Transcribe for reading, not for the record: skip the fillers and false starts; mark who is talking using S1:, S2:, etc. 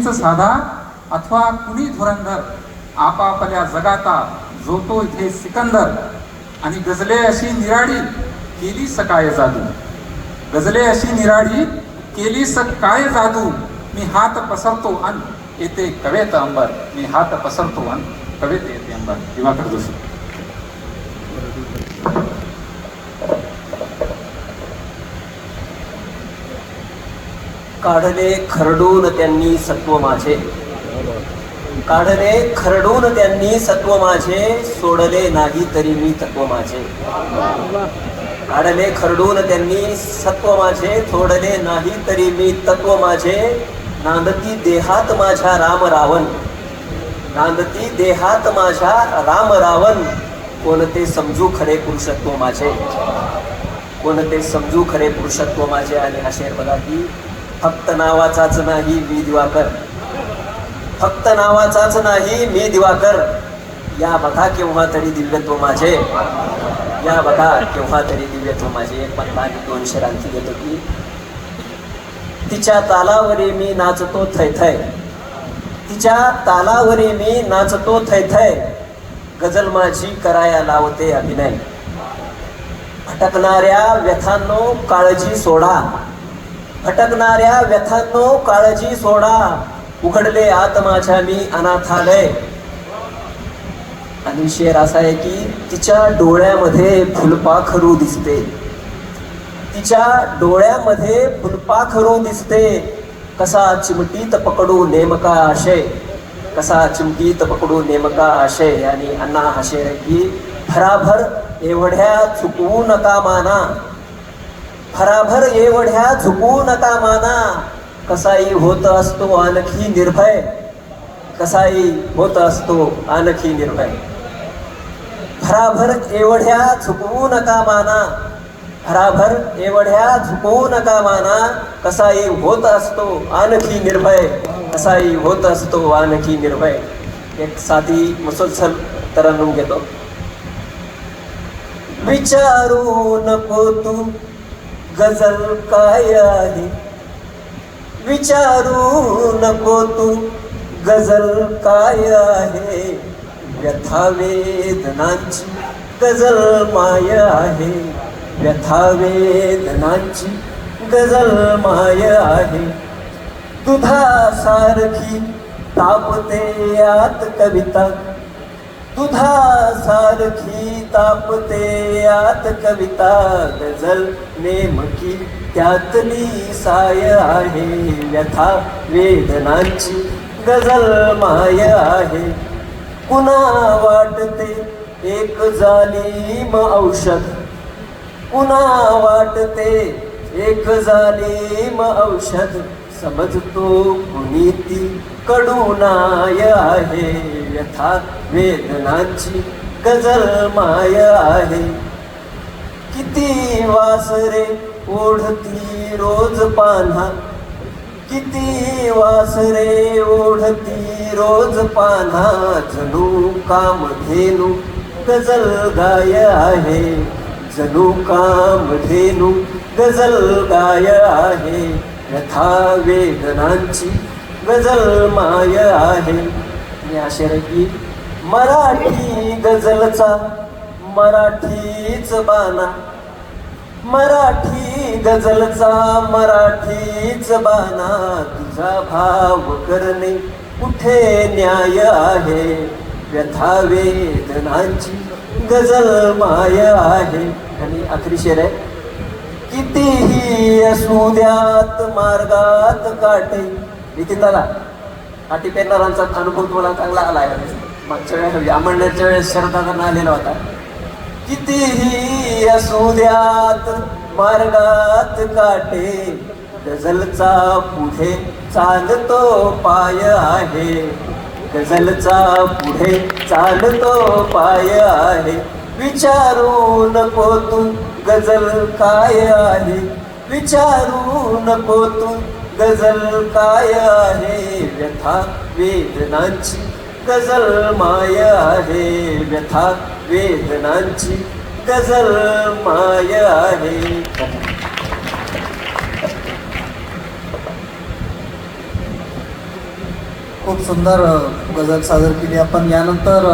S1: कोणीच साधा अथवा कुणी धुरंधर, आपापल्या जगाता जो तो इथे सिकंदर. आणि गजले अशी निराडी केली सकाय जादू, गजले अशी निराडी केली सकाय जादू. मी हात पसरतो अन येते कवेत अंबर, मी हात पसरतो अन कवेत येते अंबर. दिवाकर जोशी.
S2: काढले खरडून त्यांनी सत्व माझे, काढले खरडून त्यांनी सत्व माझे, सोडले नाही तरी मी तत्व माझे. काढले खरडून त्यांनी सत्व माझे, सोडले नाही तरी मी तत्व माझे. नांदती देहात माझ्या राम रावण, नांदती देहात माझ्या राम रावण. कोणते समजू खरे पुरुषत्व माझे, कोणते समजू खरे पुरुषत्व माझे. आणि हा शेर बघा की फक्त नावाचाच नाही मी दिवाकर, फक्त नावाचाच नाही मी दिवाकर. या बघा केव्हा तरी दिव्यत्व माझे, या बघा केव्हा तरी दिव्यत्व माझे. एक पण आणि 2 शेरांची घेतो की तिच्या तालावरी मी नाचतो थैथय, तिच्या तालावरी मी नाचतो थैथय. गजल माझी कराया लावते अभिनय. भटकणाऱ्या व्यथांनो काळजी सोडा, भटकणाऱ्या व्यथांनो काळजी सोडा. उघडले आत माझ्या मी अनाथालय. आणि शेर असा आहे की तिच्या डोळ्यामध्ये फुलपाखरू दिसते, तिच्या डोळ्यामध्ये फुलपाखरू दिसते. कसा चिमटीत पकडू नेमका आशय, कसा चिमटीत पकडू नेमका आशय. आणि अण्णा हा शेर आहे की भराभर एवढ्या चुकवू नका माना, भराभर एवढ्या झुकवू नका माना. कसाही होत असतो आणखी निर्भय, कसाही होत असतो आणखी निर्भय. भराभर एवढ्या झुकवू नका माना, भराभर एवढ्या झुकवू नका माना. कसाही होत असतो आणखी निर्भय, कसाही होत असतो आणखी निर्भय. एक साधी मुसलसल तरंगून घेतो. विचारू नको तू गजल काय आहे, विचारू नको तू गजल काय आहे. व्यथा वेदनांची गजल माय आहे, व्यथा वेदनांची गजल माय आहे. दुधासारखी तापते आत कविता, दुधासारखी तापते आत कविता. गजल नेमकी त्यातली साय आहे, व्यथा वेदनांची गजल माय आहे. पुन्हा वाटते एक जालिम औषध, पुन्हा वाटते एक जालिम औषध. समजतो कुणी ती कडूनाय आहे, व्यथा वेदनांची गजल माय आहे. किती वासरे ओढती रोज पान्हा, किती वासरे ओढती रोज पान्हा. जणू कामधेनू गजल गाय आहे, जणू कामधेनू गजल गाय आहे. व्यथा वेदनांची गजल माय आहे. मी आशेर की मराठी गजलचा मराठीच बाणा, मराठी गजलचा मराठीच बाणा. तुझा भाव करणे कुठे न्याय आहे, व्यथा वेदनांची गजल माय आहे. आणि आखरी शेर आहे. कितीही असू द्यात मार्गात काटे. नितीन दादा काठी पेरणारांचा अनुभव तुम्हाला चांगला आला आहे. मागच्या वेळेस आमंडच्या वेळेस शरदादांना आलेला होता. कितीही असू द्यात मार्गात काटे, गझलचा पुढे चालतो पाय आहे, गझलचा पुढे चालतो पाय आहे. विचारू नको तू गझल काय आहे, विचारू नको तू गझल काय आहे. व्यथा वेदनांची गझल माय आहे, व्यथा वेदनांची गझल माय आहे.
S3: खूप सुंदर गझल सादर केली आपण. यानंतर